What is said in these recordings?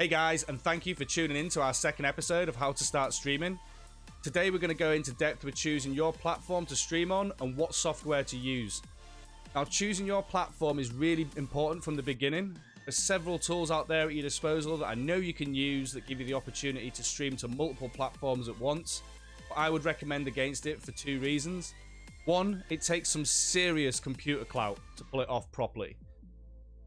Hey guys, and thank you for tuning in to our second episode of How to Start Streaming. Today we're going to go into depth with choosing your platform to stream on and what software to use. Now, choosing your platform is really important from the beginning. There's several tools out there at your disposal that I know you can use that give you the opportunity to stream to multiple platforms at once. But I would recommend against it for two reasons. One, it takes some serious computer clout to pull it off properly.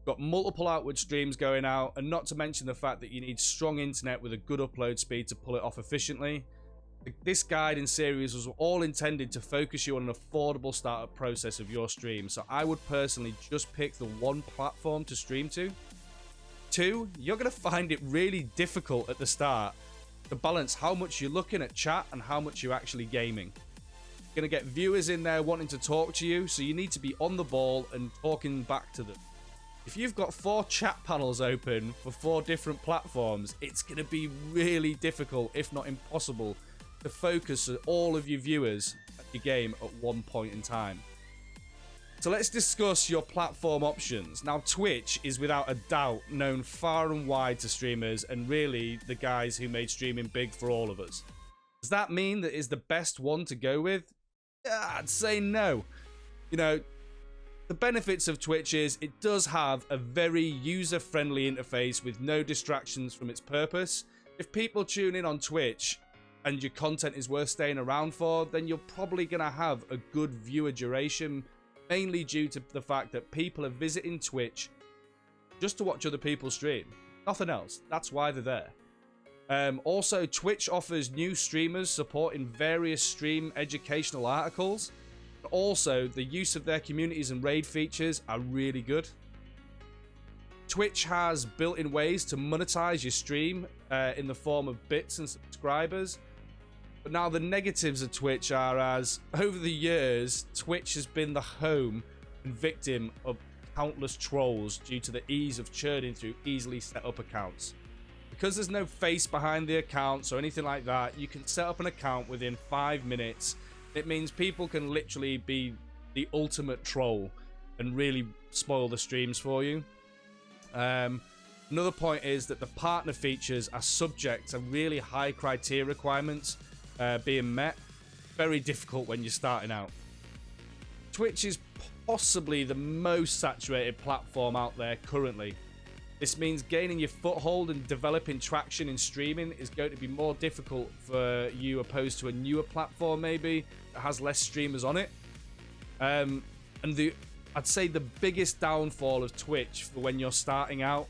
Got multiple outward streams going out, and not to mention the fact that you need strong internet with a good upload speed to pull it off efficiently. This guide and series was all intended to focus you on an affordable startup process of your stream, so I would personally just pick the one platform to stream to. Two, you're going to find it really difficult at the start to balance how much you're looking at chat and how much you're actually gaming. You're going to get viewers in there wanting to talk to you, so you need to be on the ball and talking back to them. If you've got 4 chat panels open for 4 different platforms, it's going to be really difficult, if not impossible, to focus all of your viewers at your game at one point in time. So let's discuss your platform options. Now, Twitch is without a doubt known far and wide to streamers and really the guys who made streaming big for all of us. Does that mean that it's the best one to go with? Yeah, I'd say no. You know, the benefits of Twitch is it does have a very user-friendly interface with no distractions from its purpose. If people tune in on Twitch and your content is worth staying around for, then you're probably going to have a good viewer duration, mainly due to the fact that people are visiting Twitch just to watch other people stream. Nothing else. That's why they're there. Also, Twitch offers new streamers supporting various stream educational articles. Also, the use of their communities and raid features are really good. Twitch has built-in ways to monetize your stream in the form of bits and subscribers. But now the negatives of Twitch are as, over the years, Twitch has been the home and victim of countless trolls due to the ease of churning through easily set up accounts. Because there's no face behind the accounts or anything like that, you can set up an account within 5 minutes. It means people can literally be the ultimate troll and really spoil the streams for you. Another point is that the partner features are subject to really high criteria requirements being met. Very difficult when you're starting out. Twitch is possibly the most saturated platform out there currently. This means gaining your foothold and developing traction in streaming is going to be more difficult for you opposed to a newer platform maybe that has less streamers on it. I'd say the biggest downfall of Twitch for when you're starting out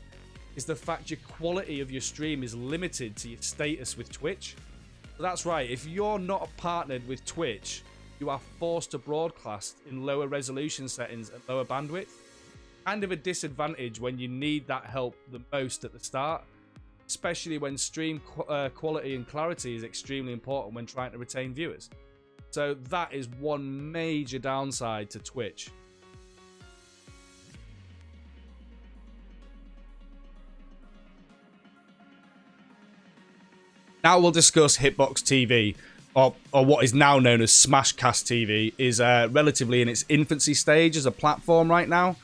is the fact your quality of your stream is limited to your status with Twitch. So that's right, if you're not partnered with Twitch, you are forced to broadcast in lower resolution settings and lower bandwidth. Kind of a disadvantage when you need that help the most at the start, especially when stream quality and clarity is extremely important when trying to retain viewers. So that is one major downside to Twitch. Now we'll discuss Hitbox TV, or what is now known as Smashcast TV, is relatively in its infancy stage as a platform right now.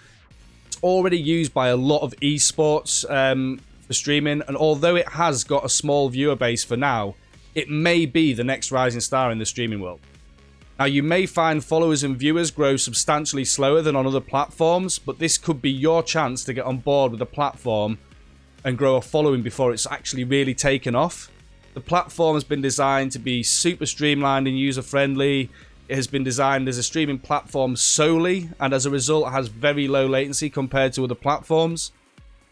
Already used by a lot of esports for streaming, and although it has got a small viewer base for now, it may be the next rising star in the streaming world. Now, you may find followers and viewers grow substantially slower than on other platforms, but this could be your chance to get on board with the platform and grow a following before it's actually really taken off. The platform has been designed to be super streamlined and user-friendly. It has been designed as a streaming platform solely, and as a result has very low latency compared to other platforms.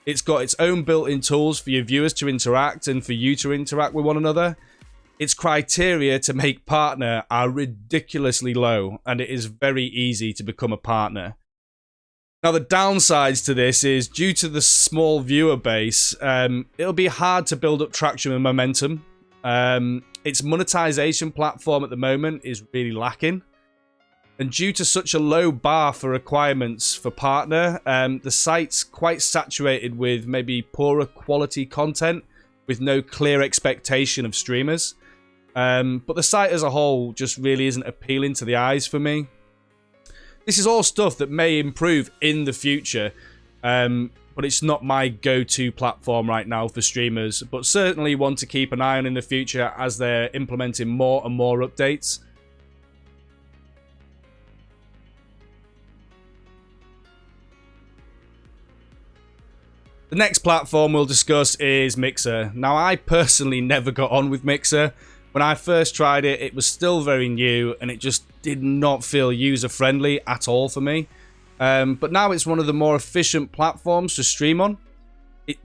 It's got its own built-in tools for your viewers to interact and for you to interact with one another. Its criteria to make partner are ridiculously low, and it is very easy to become a partner. Now, the downsides to this is, due to the small viewer base, it'll be hard to build up traction and momentum. Its monetization platform at the moment is really lacking. And due to such a low bar for requirements for partner, the site's quite saturated with maybe poorer quality content with no clear expectation of streamers. But the site as a whole just really isn't appealing to the eyes for me. This is all stuff that may improve in the future. but it's not my go-to platform right now for streamers, but certainly one to keep an eye on in the future as they're implementing more and more updates. The next platform we'll discuss is Mixer. Now, I personally never got on with Mixer. When I first tried it, it was still very new and it just did not feel user-friendly at all for me. But now it's one of the more efficient platforms to stream on.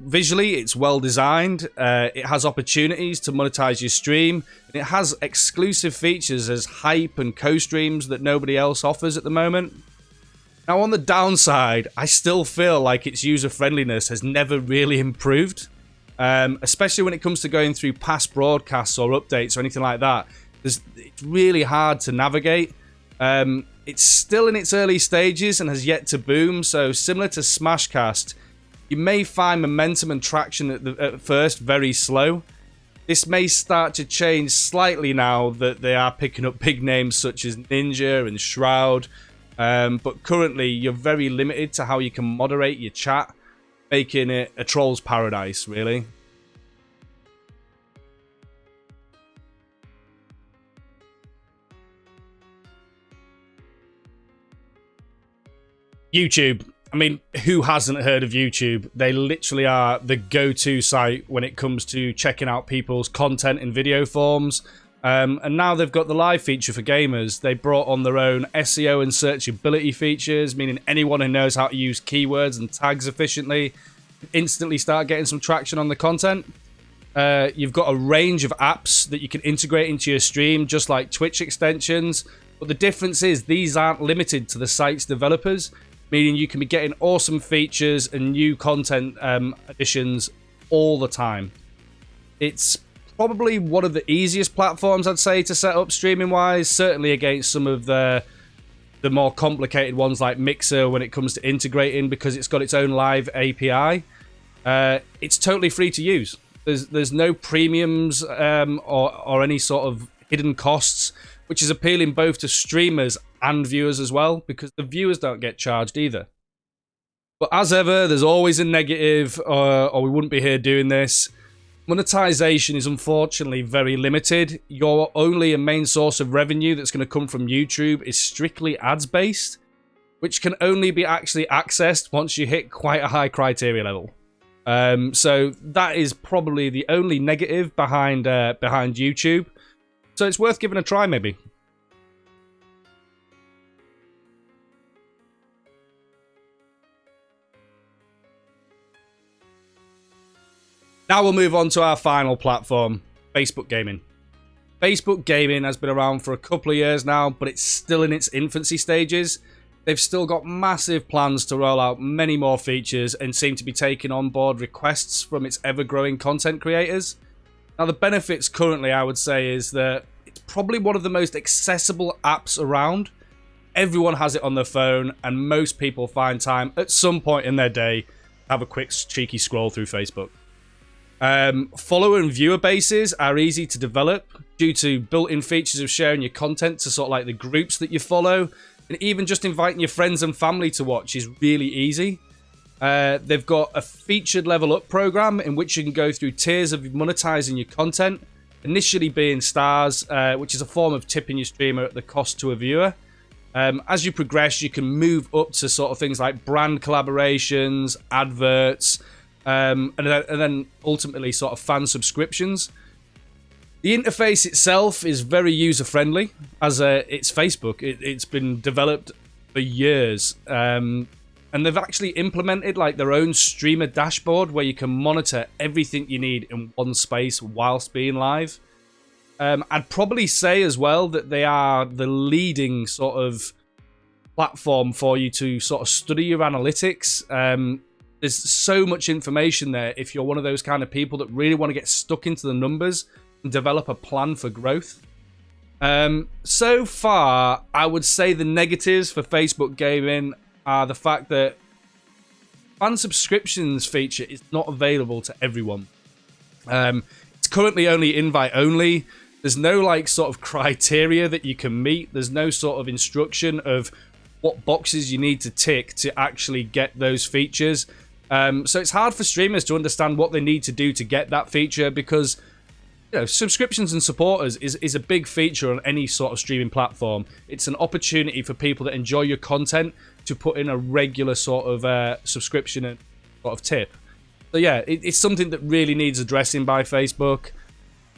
Visually, it's well designed. It has opportunities to monetize your stream. And it has exclusive features as hype and co-streams that nobody else offers at the moment. Now, on the downside, I still feel like its user-friendliness has never really improved. Especially when it comes to going through past broadcasts or updates or anything like that. It's really hard to navigate. It's still in its early stages and has yet to boom, so similar to Smashcast, you may find momentum and traction at first very slow. This may start to change slightly now that they are picking up big names such as Ninja and Shroud, but currently you're very limited to how you can moderate your chat, making it a troll's paradise, really. YouTube. I mean, who hasn't heard of YouTube? They literally are the go-to site when it comes to checking out people's content in video forms. And now they've got the live feature for gamers. They brought on their own SEO and searchability features, meaning anyone who knows how to use keywords and tags efficiently instantly start getting some traction on the content. You've got a range of apps that you can integrate into your stream, just like Twitch extensions. But the difference is these aren't limited to the site's developers, meaning you can be getting awesome features and new content additions all the time. It's probably one of the easiest platforms, I'd say, to set up streaming-wise, certainly against some of the more complicated ones like Mixer when it comes to integrating, because it's got its own live API. It's totally free to use. There's no premiums or any sort of hidden costs, which is appealing both to streamers and viewers as well, because the viewers don't get charged either. But as ever, there's always a negative, or we wouldn't be here doing this. Monetization is unfortunately very limited. Your only and main source of revenue that's going to come from YouTube is strictly ads-based, which can only be actually accessed once you hit quite a high criteria level. So that is probably the only negative behind YouTube. So it's worth giving a try, maybe. Now we'll move on to our final platform, Facebook Gaming. Facebook Gaming has been around for a couple of years now, but it's still in its infancy stages. They've still got massive plans to roll out many more features and seem to be taking on board requests from its ever-growing content creators. Now, the benefits currently, I would say, is that it's probably one of the most accessible apps around. Everyone has it on their phone, and most people find time at some point in their day to have a quick, cheeky scroll through Facebook. Follower and viewer bases are easy to develop due to built-in features of sharing your content to sort of like the groups that you follow, and even just inviting your friends and family to watch is really easy. They've got a featured level up program in which you can go through tiers of monetizing your content, initially being stars, which is a form of tipping your streamer at the cost to a viewer. As you progress, you can move up to sort of things like brand collaborations, adverts, and then ultimately sort of fan subscriptions. The interface itself is very user-friendly, as it's Facebook. It's been developed for years, and they've actually implemented like their own streamer dashboard where you can monitor everything you need in one space whilst being live. I'd probably say as well that they are the leading sort of platform for you to sort of study your analytics. There's so much information there if you're one of those kind of people that really want to get stuck into the numbers and develop a plan for growth. So far, I would say the negatives for Facebook Gaming are the fact that fan subscriptions feature is not available to everyone. It's currently only invite only. There's no like sort of criteria that you can meet. There's no sort of instruction of what boxes you need to tick to actually get those features. So it's hard for streamers to understand what they need to do to get that feature, because subscriptions and supporters is a big feature on any sort of streaming platform. It's an opportunity for people that enjoy your content to put in a regular sort of subscription and sort of tip. So yeah, it's something that really needs addressing by Facebook.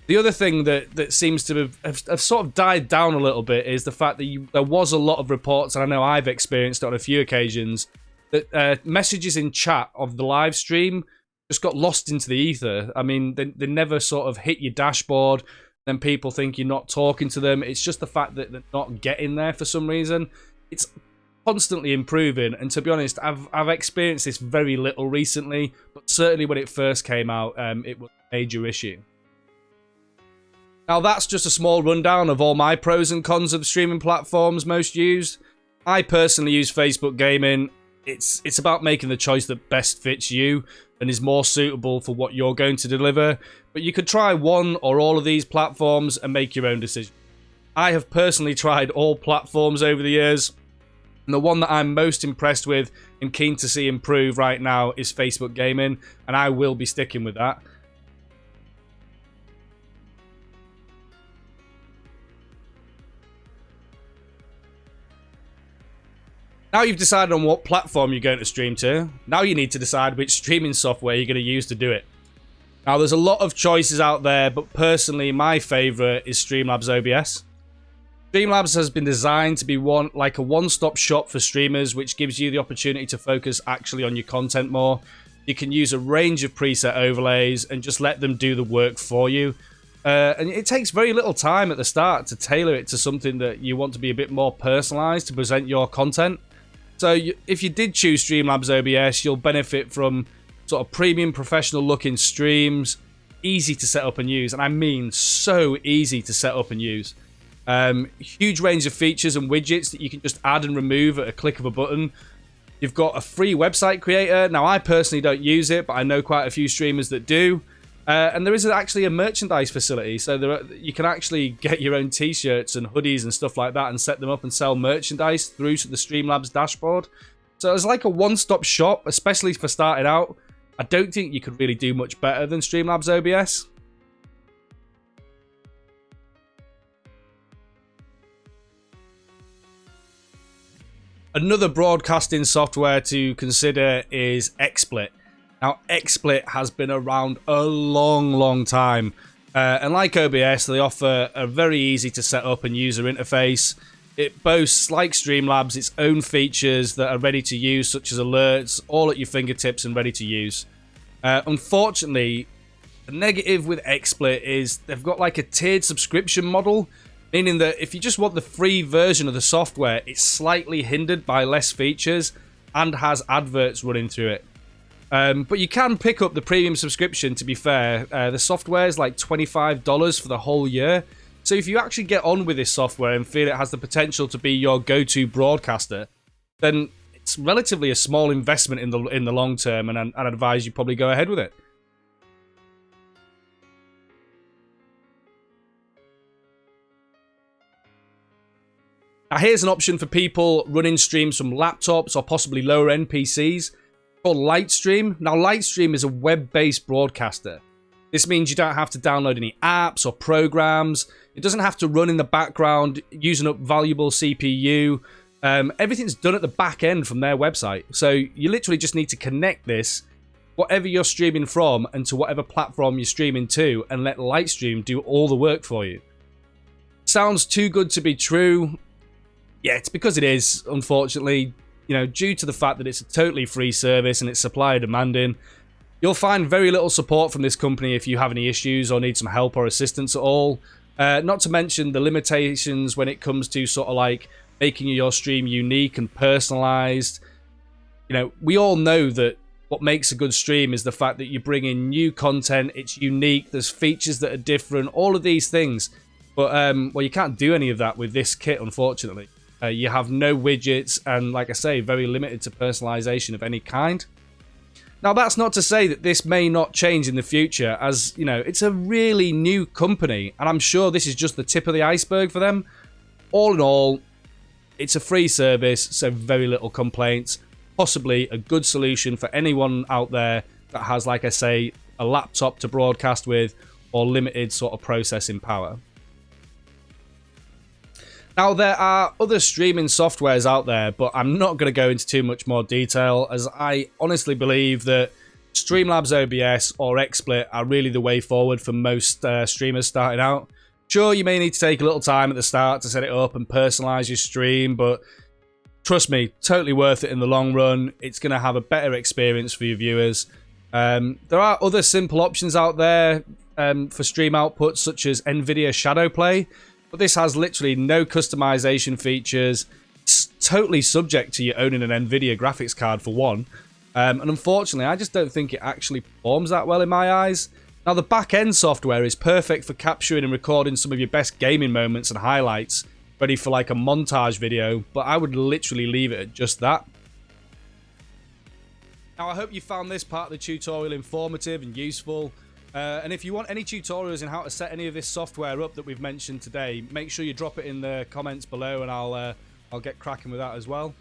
The other thing that seems to have sort of died down a little bit is the fact that there was a lot of reports, and I know I've experienced it on a few occasions, that messages in chat of the live stream just got lost into the ether. I mean, they never sort of hit your dashboard, then people think you're not talking to them. It's just the fact that they're not getting there for some reason. It's constantly improving, and to be honest, I've experienced this very little recently, but certainly when it first came out, it was a major issue. Now that's just a small rundown of all my pros and cons of streaming platforms most used. I personally use Facebook Gaming. It's about making the choice that best fits you and is more suitable for what you're going to deliver. But you could try one or all of these platforms and make your own decision. I have personally tried all platforms over the years, and the one that I'm most impressed with and keen to see improve right now is Facebook Gaming, and I will be sticking with that. Now you've decided on what platform you're going to stream to, now you need to decide which streaming software you're going to use to do it. Now there's a lot of choices out there, but personally my favourite is Streamlabs OBS. Streamlabs has been designed to be like a one-stop shop for streamers, which gives you the opportunity to focus actually on your content more. You can use a range of preset overlays and just let them do the work for you. And it takes very little time at the start to tailor it to something that you want to be a bit more personalised to present your content. So if you did choose Streamlabs OBS, you'll benefit from sort of premium professional looking streams, easy to set up and use, and I mean so easy to set up and use. Huge range of features and widgets that you can just add and remove at a click of a button. You've got a free website creator. Now I personally don't use it, but I know quite a few streamers that do. And there is actually a merchandise facility, so you can actually get your own t-shirts and hoodies and stuff like that and set them up and sell merchandise through to the Streamlabs dashboard. So it's like a one-stop shop, especially for starting out. I don't think you could really do much better than Streamlabs OBS. Another broadcasting software to consider is XSplit. Now, XSplit has been around a long time. And like OBS, they offer a very easy to set up and user interface. It boasts, like Streamlabs, its own features that are ready to use, such as alerts, all at your fingertips and ready to use. Unfortunately, the negative with XSplit is they've got like a tiered subscription model, meaning that if you just want the free version of the software, it's slightly hindered by less features and has adverts running through it. But you can pick up the premium subscription, to be fair. The software is like $25 for the whole year. So if you actually get on with this software and feel it has the potential to be your go-to broadcaster, then it's relatively a small investment in the long term, and I'd advise you probably go ahead with it. Now here's an option for people running streams from laptops or possibly lower-end PCs. Called Lightstream. Now, Lightstream is a web-based broadcaster. This means you don't have to download any apps or programs. It doesn't have to run in the background using up valuable CPU. Everything's done at the back end from their website. So you literally just need to connect this, whatever you're streaming from, and to whatever platform you're streaming to, and let Lightstream do all the work for you. Sounds too good to be true. Yeah, it's because it is, unfortunately. Due to the fact that it's a totally free service and it's supply demanding, you'll find very little support from this company if you have any issues or need some help or assistance at all. Not to mention the limitations when it comes to sort of like making your stream unique and personalized. We all know that what makes a good stream is the fact that you bring in new content, it's unique, there's features that are different, all of these things. But, well, you can't do any of that with this kit, unfortunately. You have no widgets and, like I say, very limited to personalization of any kind. Now, that's not to say that this may not change in the future, as, it's a really new company, and I'm sure this is just the tip of the iceberg for them. All in all, it's a free service, so very little complaints. possibly a good solution for anyone out there that has, like I say, a laptop to broadcast with or limited sort of processing power. Now, there are other streaming softwares out there, but I'm not going to go into too much more detail, as I honestly believe that Streamlabs OBS or XSplit are really the way forward for most streamers starting out. Sure, you may need to take a little time at the start to set it up and personalize your stream, but trust me, totally worth it in the long run. It's going to have a better experience for your viewers. There are other simple options out there for stream outputs, such as NVIDIA Shadowplay, but this has literally no customization features. It's totally subject to you owning an NVIDIA graphics card for one. And unfortunately, I just don't think it actually performs that well in my eyes. Now, the back-end software is perfect for capturing and recording some of your best gaming moments and highlights, ready for like a montage video, but I would literally leave it at just that. Now, I hope you found this part of the tutorial informative and useful. And if you want any tutorials on how to set any of this software up that we've mentioned today, make sure you drop it in the comments below, and I'll get cracking with that as well.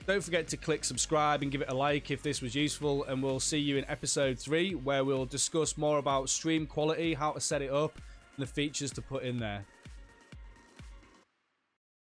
Don't forget to click subscribe and give it a like if this was useful, and we'll see you in episode 3, where we'll discuss more about stream quality, how to set it up, and the features to put in there.